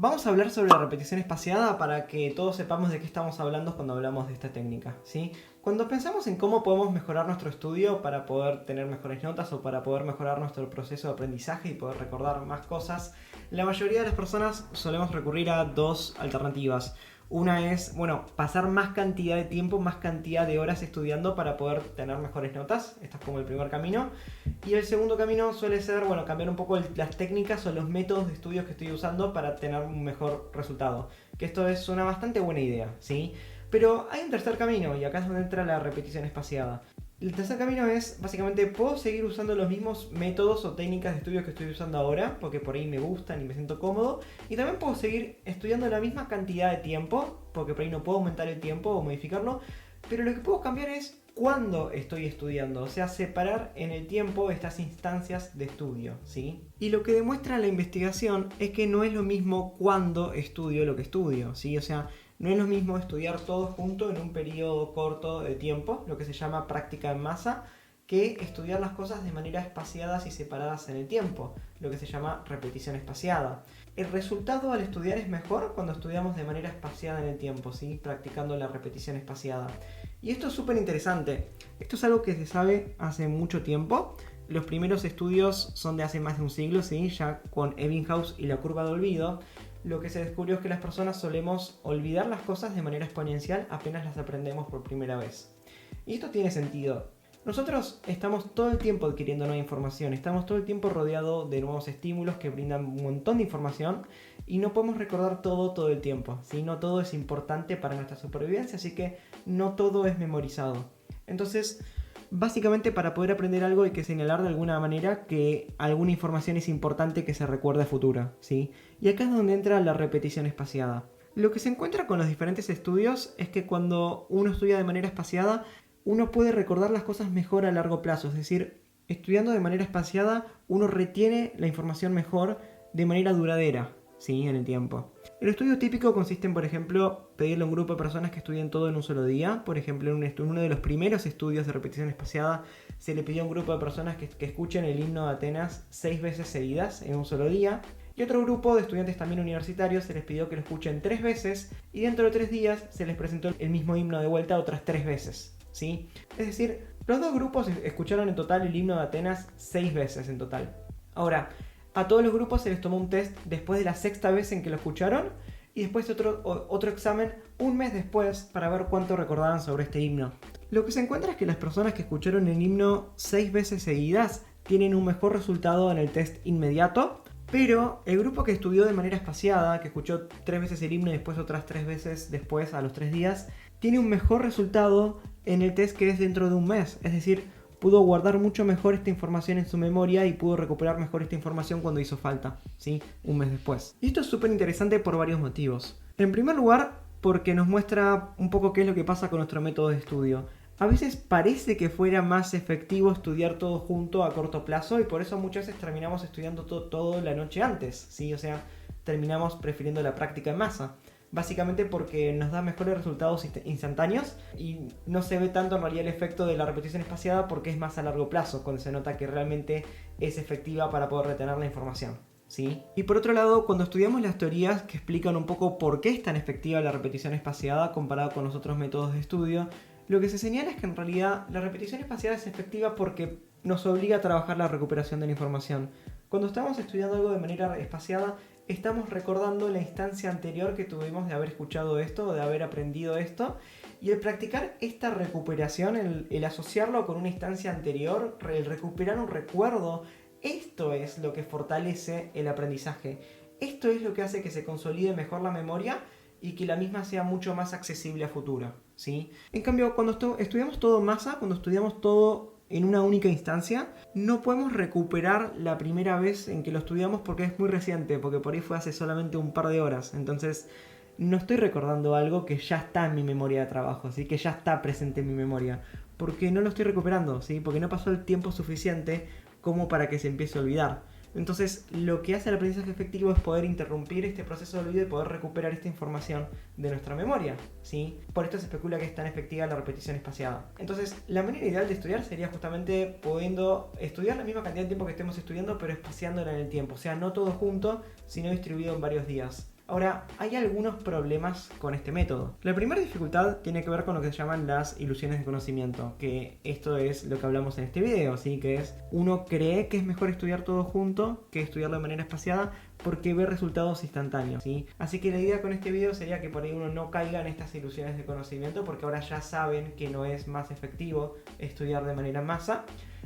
Vamos a hablar sobre la repetición espaciada para que todos sepamos de qué estamos hablando cuando hablamos de esta técnica, ¿sí? Cuando pensamos en cómo podemos mejorar nuestro estudio para poder tener mejores notas o para poder mejorar nuestro proceso de aprendizaje y poder recordar más cosas, la mayoría de las personas solemos recurrir a dos alternativas. Una es, pasar más cantidad de tiempo, más cantidad de horas estudiando para poder tener mejores notas. Esto es como el primer camino. Y el segundo camino suele ser, cambiar un poco las técnicas o los métodos de estudios que estoy usando para tener un mejor resultado. Que esto es una bastante buena idea, ¿sí? Pero hay un tercer camino y acá es donde entra la repetición espaciada. El tercer camino es, básicamente, puedo seguir usando los mismos métodos o técnicas de estudio que estoy usando ahora, porque por ahí me gustan y me siento cómodo, y también puedo seguir estudiando la misma cantidad de tiempo, porque por ahí no puedo aumentar el tiempo o modificarlo, pero lo que puedo cambiar es cuándo estoy estudiando, o sea, separar en el tiempo estas instancias de estudio, ¿sí? Y lo que demuestra la investigación es que no es lo mismo cuándo estudio lo que estudio, ¿sí? O sea, no es lo mismo estudiar todo junto en un periodo corto de tiempo, lo que se llama práctica en masa, que estudiar las cosas de manera espaciadas y separadas en el tiempo, lo que se llama repetición espaciada. El resultado al estudiar es mejor cuando estudiamos de manera espaciada en el tiempo, ¿sí? Practicando la repetición espaciada. Y esto es súper interesante. Esto es algo que se sabe hace mucho tiempo. Los primeros estudios son de hace más de un siglo, ¿sí? Ya con Ebbinghaus y la curva de olvido. Lo que se descubrió es que las personas solemos olvidar las cosas de manera exponencial apenas las aprendemos por primera vez. Y esto tiene sentido. Nosotros estamos todo el tiempo adquiriendo nueva información, estamos todo el tiempo rodeados de nuevos estímulos que brindan un montón de información y no podemos recordar todo el tiempo, ¿sí? No todo es importante para nuestra supervivencia, así que no todo es memorizado. Entonces, básicamente para poder aprender algo hay que señalar de alguna manera que alguna información es importante que se recuerde a futuro, ¿sí? Y acá es donde entra la repetición espaciada. Lo que se encuentra con los diferentes estudios es que cuando uno estudia de manera espaciada, uno puede recordar las cosas mejor a largo plazo, es decir, estudiando de manera espaciada, uno retiene la información mejor de manera duradera, ¿sí? En el tiempo. El estudio típico consiste en, por ejemplo, pedirle a un grupo de personas que estudien todo en un solo día. Por ejemplo, en uno de los primeros estudios de repetición espaciada se le pidió a un grupo de personas que escuchen el himno de Atenas 6 veces seguidas en un solo día. Y otro grupo de estudiantes también universitarios se les pidió que lo escuchen 3 veces y dentro de 3 días se les presentó el mismo himno de vuelta otras 3 veces, ¿sí? Es decir, los dos grupos escucharon en total el himno de Atenas 6 veces en total. Ahora, a todos los grupos se les tomó un test después de la 6ª vez en que lo escucharon y después otro examen un mes después para ver cuánto recordaban sobre este himno. Lo que se encuentra es que las personas que escucharon el himno 6 veces seguidas tienen un mejor resultado en el test inmediato, pero el grupo que estudió de manera espaciada, que escuchó 3 veces el himno y después otras 3 veces después a los 3 días, tiene un mejor resultado en el test que es dentro de un mes. Es decir, pudo guardar mucho mejor esta información en su memoria y pudo recuperar mejor esta información cuando hizo falta, ¿sí? Un mes después. Y esto es súper interesante por varios motivos. En primer lugar, porque nos muestra un poco qué es lo que pasa con nuestro método de estudio. A veces parece que fuera más efectivo estudiar todo junto a corto plazo y por eso muchas veces terminamos estudiando todo la noche antes, ¿sí? O sea, terminamos prefiriendo la práctica en masa. Básicamente porque nos da mejores resultados instantáneos y no se ve tanto en realidad el efecto de la repetición espaciada porque es más a largo plazo, cuando se nota que realmente es efectiva para poder retener la información, ¿sí? Y por otro lado, cuando estudiamos las teorías que explican un poco por qué es tan efectiva la repetición espaciada comparado con los otros métodos de estudio, lo que se señala es que en realidad la repetición espaciada es efectiva porque nos obliga a trabajar la recuperación de la información. Cuando estamos estudiando algo de manera espaciada, estamos recordando la instancia anterior que tuvimos de haber escuchado esto o de haber aprendido esto, y el practicar esta recuperación, el asociarlo con una instancia anterior, el recuperar un recuerdo, esto es lo que fortalece el aprendizaje. Esto es lo que hace que se consolide mejor la memoria y que la misma sea mucho más accesible a futuro, ¿sí? En cambio, cuando estudiamos todo en masa, cuando estudiamos todo en una única instancia, no podemos recuperar la primera vez en que lo estudiamos porque es muy reciente, porque por ahí fue hace solamente un par de horas. Entonces, no estoy recordando algo que ya está en mi memoria de trabajo, ¿sí? Que ya está presente en mi memoria, porque no lo estoy recuperando, ¿sí? Porque no pasó el tiempo suficiente como para que se empiece a olvidar. Entonces, lo que hace el aprendizaje efectivo es poder interrumpir este proceso de olvido y poder recuperar esta información de nuestra memoria, ¿sí? Por esto se especula que es tan efectiva la repetición espaciada. Entonces, la manera ideal de estudiar sería justamente pudiendo estudiar la misma cantidad de tiempo que estemos estudiando, pero espaciándola en el tiempo. O sea, no todo junto, sino distribuido en varios días. Ahora, hay algunos problemas con este método. La primera dificultad tiene que ver con lo que se llaman las ilusiones de conocimiento, que esto es lo que hablamos en este video, ¿sí? Que es, uno cree que es mejor estudiar todo junto que estudiarlo de manera espaciada porque ve resultados instantáneos, ¿sí? Así que la idea con este video sería que por ahí uno no caiga en estas ilusiones de conocimiento, porque ahora ya saben que no es más efectivo estudiar de manera en masa.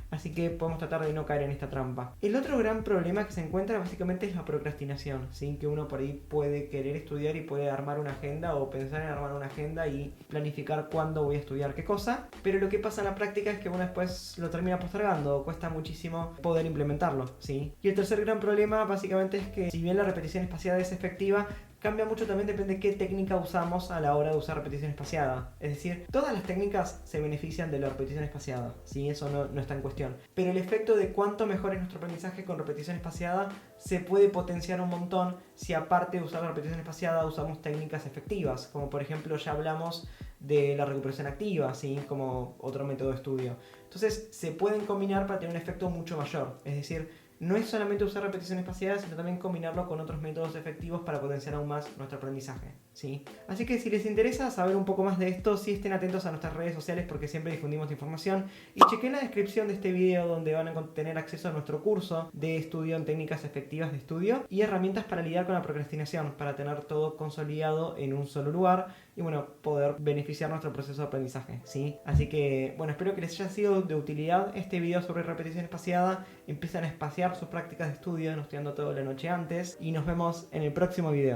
Así que podemos tratar de no caer en esta trampa. El otro gran problema que se encuentra básicamente es la procrastinación, ¿sí? Que uno por ahí puede querer estudiar y puede armar una agenda o pensar en armar una agenda y planificar cuándo voy a estudiar qué cosa, pero lo que pasa en la práctica es que uno después lo termina postergando, cuesta muchísimo poder implementarlo, ¿sí? Y el tercer gran problema básicamente es que si bien la repetición espaciada es efectiva, cambia mucho también, depende de qué técnica usamos a la hora de usar repetición espaciada. Es decir, todas las técnicas se benefician de la repetición espaciada, ¿sí? Eso no está en cuestión. Pero el efecto de cuánto mejor es nuestro aprendizaje con repetición espaciada se puede potenciar un montón si aparte de usar la repetición espaciada usamos técnicas efectivas, como por ejemplo ya hablamos de la recuperación activa, ¿sí? Como otro método de estudio. Entonces se pueden combinar para tener un efecto mucho mayor. Es decir, no es solamente usar repetición espaciada, sino también combinarlo con otros métodos efectivos para potenciar aún más nuestro aprendizaje, ¿sí? Así que si les interesa saber un poco más de esto, sí estén atentos a nuestras redes sociales porque siempre difundimos información. Y chequen la descripción de este video donde van a tener acceso a nuestro curso de estudio en técnicas efectivas de estudio y herramientas para lidiar con la procrastinación, para tener todo consolidado en un solo lugar y bueno, poder beneficiar nuestro proceso de aprendizaje, ¿sí? Así que bueno, espero que les haya sido de utilidad este video sobre repetición espaciada. Empiezan a espaciar sus prácticas de estudio, no estudiando toda la noche antes, y nos vemos en el próximo video.